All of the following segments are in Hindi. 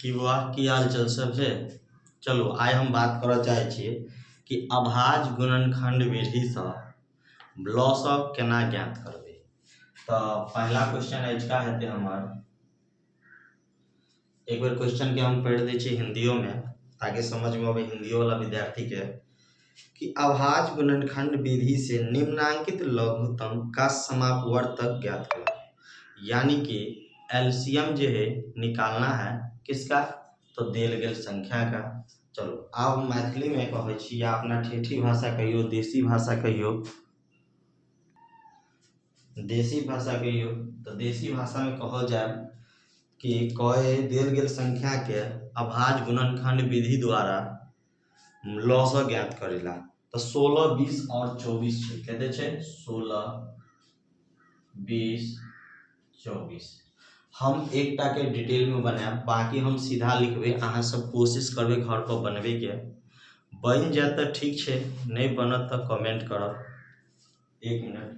कि वाह की हाल चल सबसे। चलो आइ हम बात करऽ चाहे छिए कि अभाज्य गुणनखंड विधि से लॉसक केना ज्ञात करबे। तो पहला क्वेश्चन एजका हेतै हमर, एक बार क्वेश्चन के हम पढ़ दै छी हिंदियों में ताकि समझ में आवे हिंदियों वाला विद्यार्थी के कि अभाज्य गुणनखंड विधि से निम्नांकित लघुत्तम का समापवर्तक ज्ञात करो। यानी कि एलसीएम जो है निकालना है किसका, तो देल गेल संख्या का। चलो अब मैथिली में कहे छी या अपना ठेठी भाषा कहियो, देसी भाषा कहियो, देसी भाषा कहियो, तो देसी भाषा में कहल जाए कि कहे देल गेल संख्या के अभाज्य गुणनखंड विधि द्वारा लॉस ज्ञात करेला। तो 16, 20 और 24 कहते छे 16, 20, 24। हम एकटा के डिटेल में बनाए, बाकी हम सीधा लिखबे, अहाँ सब कोशिश करबे घर पर बनबे के। बन जाए तो ठीक है, नहीं बनत तो कमेंट करब। एक मिनट,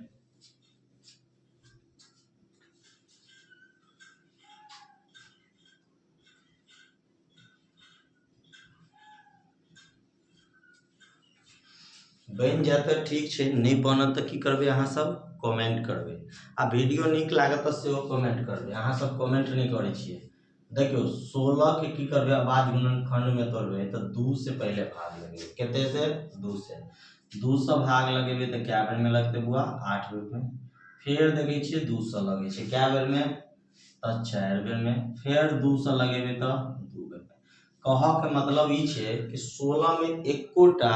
बन जाए तो ठीक है, नहीं बनत तो की करबे, अहाँ सब कमेंट करबे। आ वीडियो निक लागत तो सेहो कमेंट करबे, अहाँ सब कमेंट नहीं करे छिए। देखियो 16 के की करबे, अभाज्य गुणनखंड में तोड़बे तो 2 से पहले भाग लगेबे। केते से 2 से 200 भाग लगेबे तो क्या बेर में लगते बुआ, 8 बेर में। फिर देखे छिए 200 लगे छे क्या बेर में, तो 4 बेर में। फिर 200 लगेबे तो 2 बेर में। कह के मतलब ई छे कि 16 में एकोटा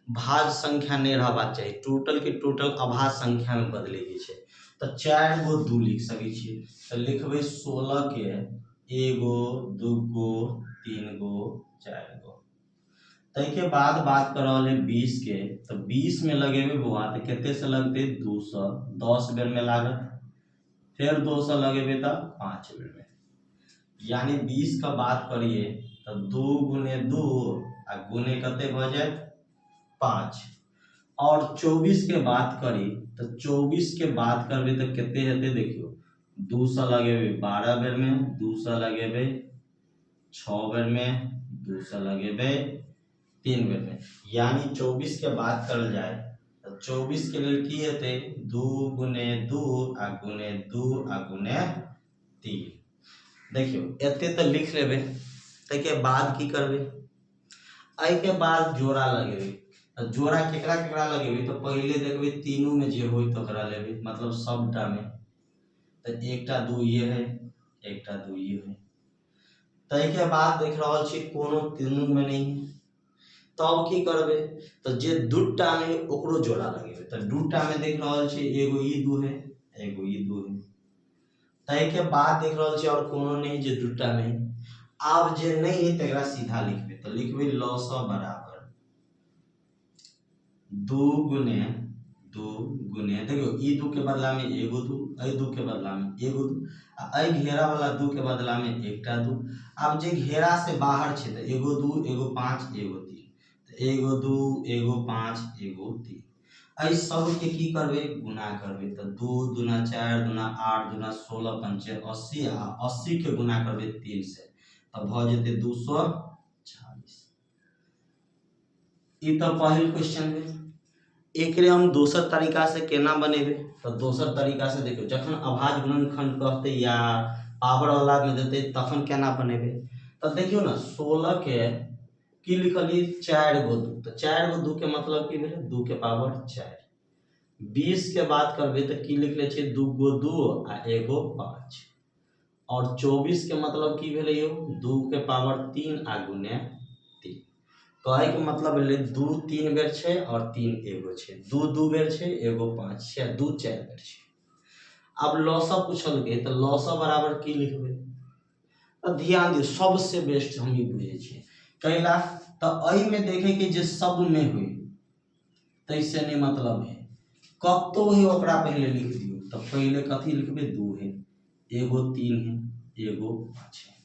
भाज्य संख्या नहीं रहबाक चाहिए, टोटल के टोटल अभाज्य संख्या में बदले के छे। तो 4 गो 2 लिख सके छिए, तो लिखबे 16 के 1 गो 2 गो 3 गो 4 गो। तई के बाद बात करल है 20 के, तो 20 में लगेबे बुआ तो केते से लगते 200, 10 बेर में लागत। फिर 200 लगेबे तो 5 बेर में। यानी 20 का बात करिए तो 2 गुने 2 आ गुने कते भ जाए 5। और 24 के बात करी तो 24 के बात करबे तो केते हेते, देखियो 200 लगेबे 12 बेर में, 200 लगेबे 6 बेर में, 200 लगेबे 3 बेर में। यानी 24 के बात करल जाए तो 24 के लिए की हेते 2 गुने 2 आ गुने 2 आ गुने 3। देखियो एते तो लिख लेबे। तै के बाद की करबे, आई के बाद जोड़ा लगेबे। जोड़ा केकरा केकरा लगेबे, तो पहले देखबे तीनों में जे होई तकरा लेबे, मतलब सबटा में। तो एकटा 2 ये है, एकटा 2 ये है। तई के बाद देख रहल छी कोनो तीनों में नहीं है, तब की करबे, तो जे दूटा में ओकरो जोड़ा लगेबे। तो दूटा में देख रहल छी एगो ई 2 है, एगो ई 2 है। तई के बाद देख रहल छी और कोनो नहीं जे दूटा में। अब जे नहीं है तकरा सीधा लिखबे, तो लिखबे लॉस बराबर 2 गुने 2 गुने, देखियो ई 2 के बदला में एगो 2, आई 2 के बदला में एगो 2, आई घेरा वाला 2 के बदला में एकटा 2। अब जे घेरा से बाहर छे तो एगो 2 एगो 5 एगो 3, तो एगो 2 एगो 5 एगो 3। आई सब के की करबे, गुना करबे। तो 2 दूना 4 दूना 8 दूना 16 पंचे 80 आ 80 के गुना करबे 3 से, तो भ जेते 240। ई तो पहल क्वेश्चन है। एकरे हम दोसर तरीका से केना बनेबे, तो दोसर तरीका से देखियो जखन अभाज्य गुणनखंड कहते या पावर वाला में देते तखन केना बनेबे। तो देखियो ना 16 के की लिखली 4 गो 2, तो 4 गो 2 के मतलब की भेले 2 के पावर 4। 20 के बात करबे तो की लिख ले छे 2 गो 2 आ एगो 5। और 24 के मतलब की भेले यो 2 के पावर 3 आ गुने 3। कहे के मतलब भेले 2 3 बेर छे और 3 एगो छे, 2 2 बेर छे एगो 5 छे, 2 4 बेर छे। अब लॉसा पूछल गए तो लॉसा बराबर की लिखबे, तो ध्यान दियो सबसे बेस्ट हम ही बुझे छे कैला। तो अई में देखे के जे सब में हुई तैसे नहीं मतलब है, कतो ही ओकरा पहले लिख दियो। तो पहले कथी लिखबे 2 है, एगो 3 है, एगो 5 है,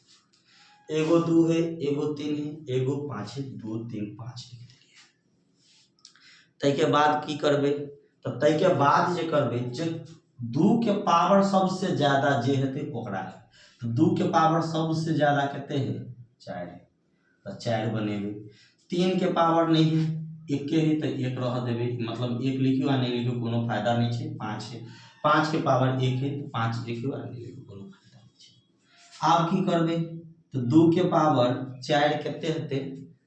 एगो 2 है, एगो 3 है, एगो 5 है, 2 3 5 लिख दिए। तई के बाद की करबे, तो तई के बाद जे करबे जे 2 के पावर सबसे ज्यादा जे हेते ओकरा। तो 2 के पावर सबसे ज्यादा केते है 4 है तो 4 बनेबे। 3 के पावर नहीं है, एक के है तो एक रह देबे, मतलब एक लिखियो आ नहीं लिखियो कोनो फायदा नहीं है। 5 है, 5 के पावर 1 है तो 5 लिखियो आ नहीं लिखियो कोनो फायदा नहीं है। आब की करबे तो 2 के पावर 4 केते हेते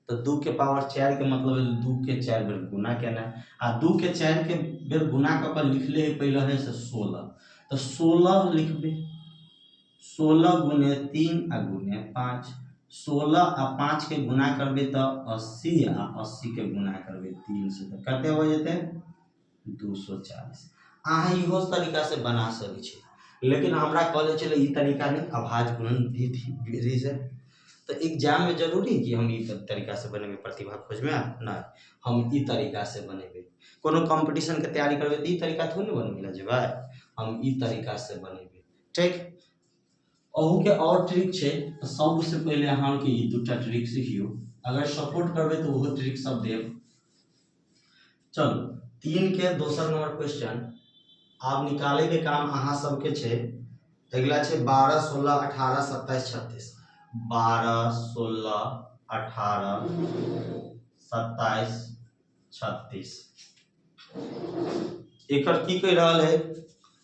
तो 2 के पावर 4 के मतलब 2 के 4 बेर गुना केना आ 2 के 4 के बेर गुना क के लिखले है पहले है से 16 तो 16 लिखबे। 16 गुने 3 आ गुने 5, 16 आ 5 के गुना करबे तो 80 आ 80 के गुना करबे 3 से तो कते हो जेते 240। अहाँ इहो तरीका से बना सकै छी, लेकिन हमरा कहले चले ई तरीका नहीं अभाज्य गुणन विधि से। तो एग्जाम में जरूरी कि हम ई तरीका से बनेबे प्रतिभा खोज में ना, हम ई तरीका से बनेबे। कोनो कंपटीशन के तैयारी करबे तो ई तरीका थोड़ी बनबे जेबे, हम ई तरीका से बनेबे। ठीक, अहू के और ट्रिक छे तो सबसे पहले अहाँ के ई दूटा ट्रिक सीखियो, अगर सपोर्ट करबे तो वो ट्रिक सब देब। चलो 3 के दोसर नंबर क्वेश्चन आप निकाले के काम अहाँ सबके छे। अगला छे 12 16 18 27 36। 12 16 18 27 36 एकर की कह रहल है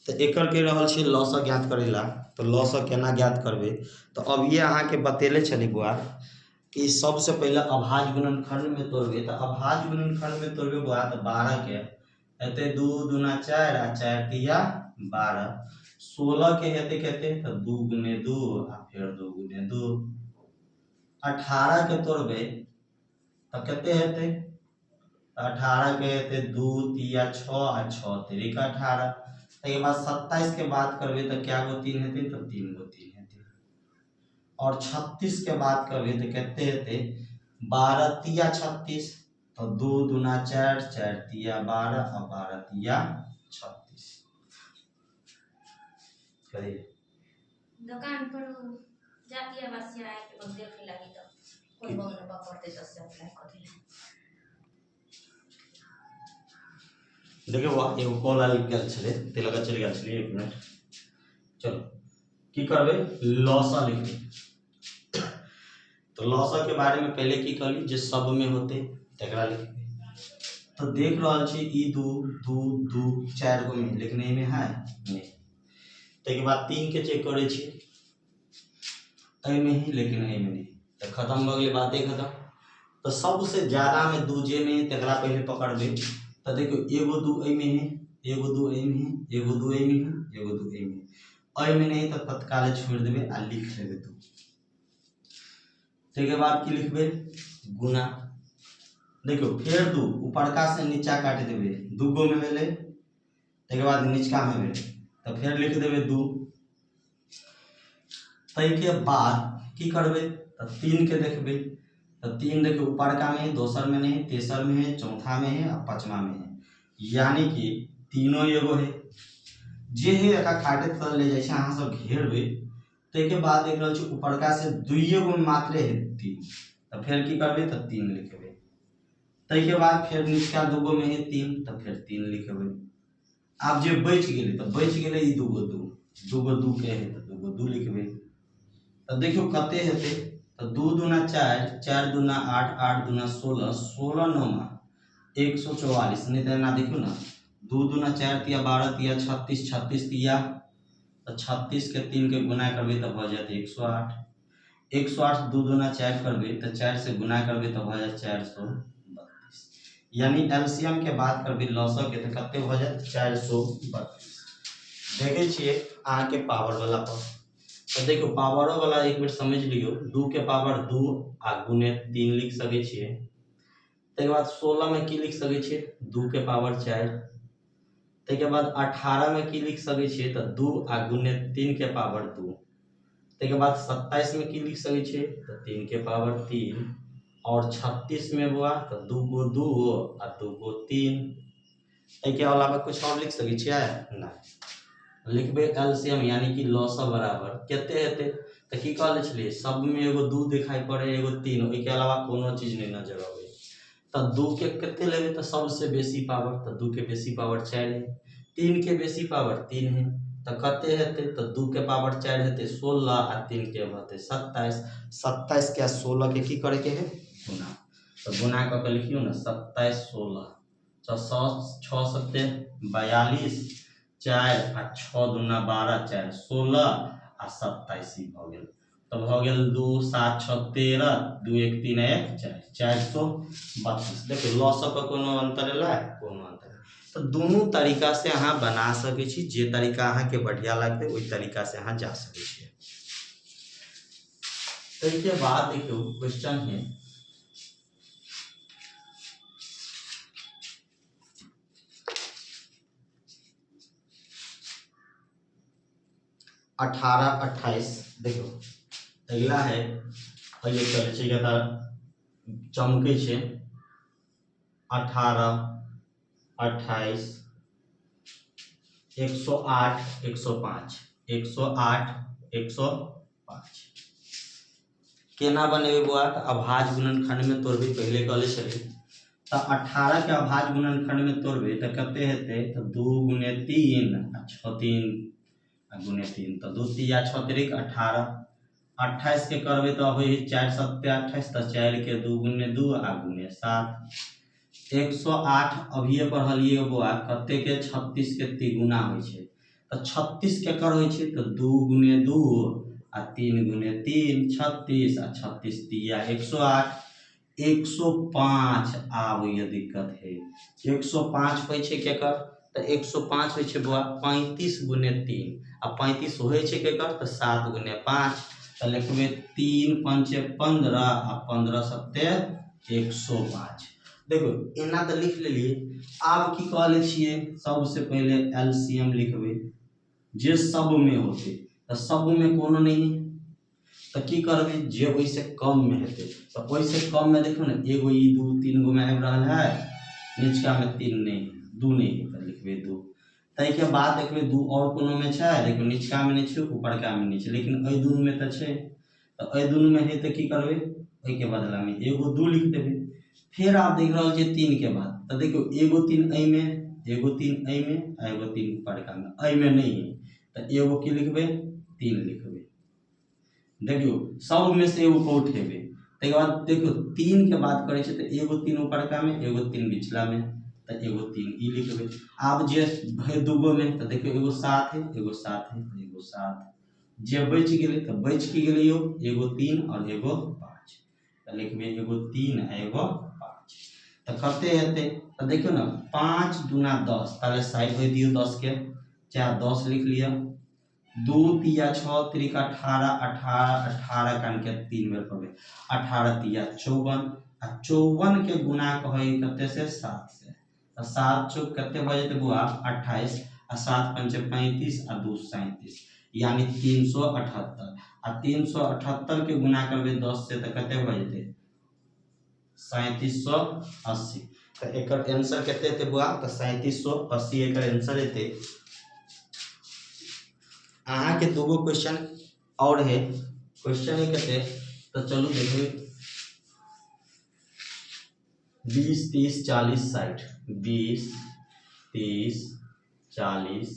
तो एकर कह रहल छे लॉस ज्ञात करेला। तो लॉस केना ज्ञात करबे तो अब ये अहाँ के बतेले चली बुआ कि सबसे पहले अभाज्य गुणनखंड में तोड़बे। तो अभाज्य गुणनखंड में तोड़बे बुआ तो 12 के हेते 2 दूना 4 आ 4 तिया 12। 16 के हेते कहते तो 2 गुने 2 आ फिर 2 गुने 2। 18 के तोड़बे तो कहते हेते 18 के हेते 2 तिया 6 आ 6 तिरिक 18। के बाद 27 के बात करबे तो क्या गो 3 हेते तो 3 गो 3 हेते। और 36 के बात करबे तो कहते हेते 12 तिया 36 तो 2 दूना 4 4 तिया 12 और 12 तिया 36। करिए दुकान पर जाती है बस आए के बस देख लगी तो कोई बगल में पड़ते तो से अप्लाई कर दिया। देखिए वो एगो कॉल आइल गेल छले ते लगा चल गेल छले 1 मिनट। चलो की करबे लॉसा लिखबे। तो लॉसा के बारे में पहले की कहली जे सब में होते तकरा लिखबे। तो देख रहल छी ई 2 2 2 4 गो में, लेकिन ए में है नहीं। ते के बाद 3 के चेक करे छी ए में ही, लेकिन ए में नहीं। तो खत्म हो गई बातें खत्म। तो सबसे ज्यादा में 2 जे में तकरा पहले पकड़बे। तो देखो एगो 2 ए में है, एगो 2 ए में है, एगो 2 ए में है, एगो 2 ए में है। ए में नहीं तो तत्काल छोड़ देबे आ लिख लेबे 2। के बाद की लिखबे गुना। देखो फिर 2 ऊपरका से नीचा काट देबे 2 गो में भेले, के बाद नीचका में भेले तो फिर लिख देबे 2। तई के बाद की करबे तो 3 के देखबे तो 3 देखो ऊपरका में है, दोसर में नहीं, तेसर में है, चौथा में है और पांचवा में है, यानी कि तीनों एगो है। जे है एका काटे त ले जाय छै अहाँ सब घेरबे। ते के बाद देख रहल छी ऊपरका से 2 गो मात्र है 3 तो फिर की करबे तो 3 लिखबे। तई के बाद फिर नीचका 2 गो में है 3 तो फिर 3 लिखबे। अब जे बच गेले तो बच गेले ई 2 गो 2 गो 2 के है तो 2 गो 2 लिखबे। तो देखियो कते हेते तो 2 दूना 4 4 दूना 8 8 दूना 16 16 9 144। नहीं तो ना देखियो ना 2 दूना 4 तिया 12 तिया 36 36 तिया तो 36 के 3 के गुना करबे तो भ जाते 108। 108 2 दूना 4 करबे तो 4 से गुना करबे तो भ जाते 432। यानी एलसीएम के बात करबे लॉसक के तो कते भ जाते 432। देखे छिए अहाँ के पावर वाला पर। तो देखो पावरों वाला एक बार समझ लियो 2 के पावर 2 आ गुने 3 लिख सके छिए। ते के बाद 16 में की लिख सके छिए 2 के पावर 4। ते के बाद 18 में की लिख सके छिए तो 2 आ गुने 3 के पावर 2। ते के बाद 27 में की लिख सके छिए तो 3 के पावर 3। और 36 में हुआ तो 2 गो 2 आ 2 गो 3। ए के अलावा कुछ और लिख सके छिए ना। लिखबे एलसीएम यानी कि लॉस बराबर केते हेते तो की कहले छलिए सब में एगो 2 दिखाई पड़े एगो 3, ओइ के अलावा कोनो चीज नहीं नजर आवे। तो 2 के केते लेबे तो सबसे बेसी पावर तो 2 के बेसी पावर 4 है, 3 के बेसी पावर 3 है तो कते हेतै तो 2 के पावर 4 हेतै 16 आ 3 के हेतै 27। 27 के 16 के की करे के है गुना, तो गुना क के लिखियो ना 27 16 6 सत्ते 42 4 आ 6 दूना 12 4 16 आ 27 ही भ गेल। तो भ गेल 2 7 6 13 2 1 3 1 4 432। देखिए लॉस का कोनो अंतर एला कोनो अंतर। तो दोनों तरीका से अहाँ बना सके छी, जे तरीका अहाँ के बढ़िया लगते वही तरीका से अहाँ जा सके छी। तो बाद देखियो क्वेश्चन है 18 28। देखो अगला है पहले चले छै कता चमके छै 18 28 108 105 108 105 केना बनेबे बुआ त अभाज्य गुणनखंड में तोड़बे पहले कहले छले। तो 18 के अभाज्य गुणनखंड में तोड़बे तो कते हेते तो 2 गुने 3 आ 6 3 गुने 3 तो 2 3 6 3 18। 28 के करबे तो होई 4 7 28 तो 4 के 2 गुने 2 आ गुने 7। 108 अभिये पढ़लिए बुआ कते के 36 के तिगुना होय छै। तो 36 के कर होय छै तो 2 गुने 2 आ 3 गुने 3 36 आ 36 तिया 108 105 आब ये दिक्कत है 105 होय छै केकर तो 105 होय छै बुआ 35 गुने 3 आ 35 होय छै केकर तो 7 गुने 5 तो लिखबे 3 5 15 आ 15 7 105। देखो एना तो लिख लेलिए। आब की कहले छिए सबसे पहले एलसीएम लिखबे जे सब में होते तो सब में कोनो नहीं है तो की करबे जे ओइसे कम में हेते तो ओइसे कम में देखो ना एगो ई 2 3 गो में आबि रहल है निचका में 3 नहीं 2 नहीं है तो लिखबे 2। तई के बाद देखबे 2 और कोनो में छै देखो निचका में नहीं छै ऊपरका में नहीं छै लेकिन ए दुनु में तो छै तो ए दुनु में है तो की करबे ओइ के बदला में एगो 2 लिख देबे। फिर आप देख रहल जे 3 के बाद तो देखो एगो 3 ए में एगो 3 ए में आ एगो 3 ऊपरका में ए में नहीं है तो एगो की लिखबे 3 लिखबे। देखियो सब में से एगो को उठेबे तै बाद देखो 3 के बात करे छै तो एगो 3 ऊपरका में एगो 3 निचला में तो एगो 3 ई लिखबे। आब जे है दूगो में तो देखियो एगो 7 है एगो 7 है एगो 7 जे बच गेले तो बच की गेले यो एगो 3 और एगो 5 तो लिखबे एगो 3 आ एगो 5 तो कते हेते तो देखियो ना 5 दूना 10 ताले साइड होय दियो 10 के चाहे 10 लिख लिया 2 तिया 6 3 18 18 18 कान के 3 बेर करबे 18 तिया 54 आ 54 के गुना कहै कते से 7 से तो 7 चौक कते भ जेते बुआ 28 आ 7 5 35 आ 2 37 यानी 378 आ 378 के गुना करबे 10 से तो कते भ जेते 3780 तो एकर आंसर कते हेते बुआ तो 3780 एकर आंसर हेते। अहाँ के दूगो क्वेश्चन और है क्वेश्चन है कते तो चलो देखिए 20 30 40 60 20 30 40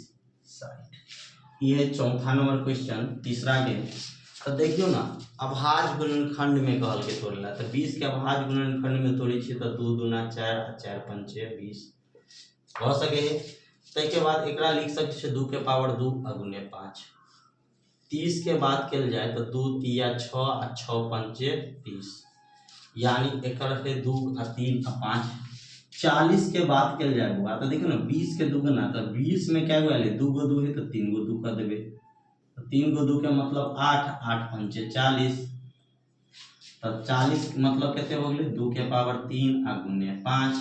60 ये चौथा नंबर क्वेश्चन तीसरा के तो देखियो ना अभाज्य गुणनखंड में कहल के तोड़ला तो 20 के अभाज्य गुणनखंड में तोड़ी छी तो 2 दूना 4 आ 4 5 20 हो सके है। तै के बाद एकरा लिख सके छी 2 के पावर 2 आ गुने 5। 30 के बाद कल जाए तो 2 तिया 6 आ 6 5 30 यानी एकर है 2 आ 3 आ 5। 40 के बाद कल जाए बुआ तो देखो ना 20 के दुगुना तो 20 में क्या गो 2 गो 2 है तो 3 गो 2 कर देबे तो 3 गो 2 के मतलब 8 8 5 40 तो 40 मतलब केते हो गेले 2 के पावर 3 आ गुने 5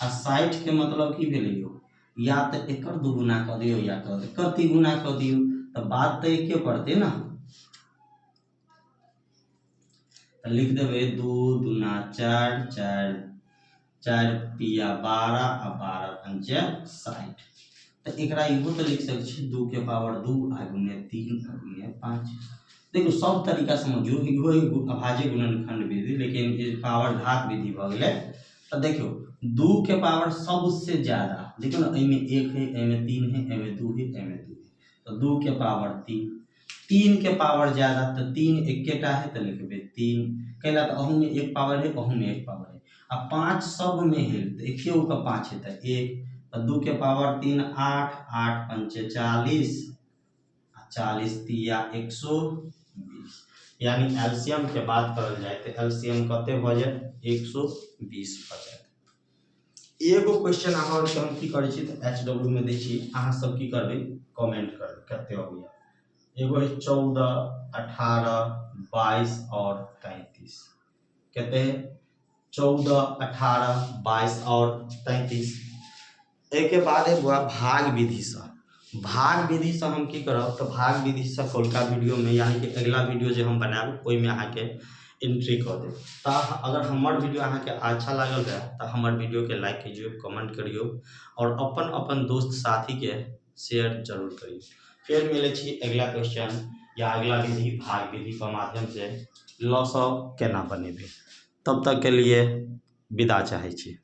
आ 60 के मतलब की भेले यो या तो एकर दुगुना कर दियो या तो एकर तिगुना कर दियो तो बात तो एक पड़ते ना तो लिख देवे 2 दूना 4 4 4 तिया 12 आ 12 5 60 तो एकरा इहो तो लिख सके छी 2 के पावर 2 आ गुने 3 आ गुने 5। देखो सब तरीका समझो इहो अभाज्य गुणनखंड विधि लेकिन ये पावर घात विधि भ गेले तो देखो 2 के पावर सबसे ज्यादा देखो ना ए में 1 है ए में 3 है ए में 2 है ए में 2 है तो 2 के पावर 3, 3 के पावर ज़्यादा तो 3 एकेटा है तो लिखबे 3 कैला तो अहू में 1 पावर है, अहू में 1 पावर है। अब 5 सब में है तो एके का 5 है तो 1, तो 2 के पावर 3 8, 8 पंचे 40, 40 तिया 120, यानी एलसीएम के बात करल जाए तो एलसीएम कते भ जाए 120 भ जाए। एगो क्वेश्चन अहाँ के हम की करै छी तो HW में दै छी, अहाँ सब की करबे कमेंट करबे कते हो गया। एगो है 14, 18, 22 और 33, कहते हैं 14, 18, 22 और 33। एक के बाद है भाग विधि से। भाग विधि से हम की करब तो भाग विधि से कौलका वीडियो में यानी कि अगला वीडियो जो हम बनाएब ओहि में अहाँ के एंट्री कर देब। तो अगर हमार वीडियो अहाँ के अच्छा लागल रहे तो हमार वीडियो के लाइक कीजिए, कमेंट करियो और अपन अपन दोस्त साथी के शेयर जरूर करिए। फिर मिले छी अगला क्वेश्चन या अगला विधि भाग विधि के माध्यम से लॉस केना बनेबे। तब तक के लिए विदा चाहे छी।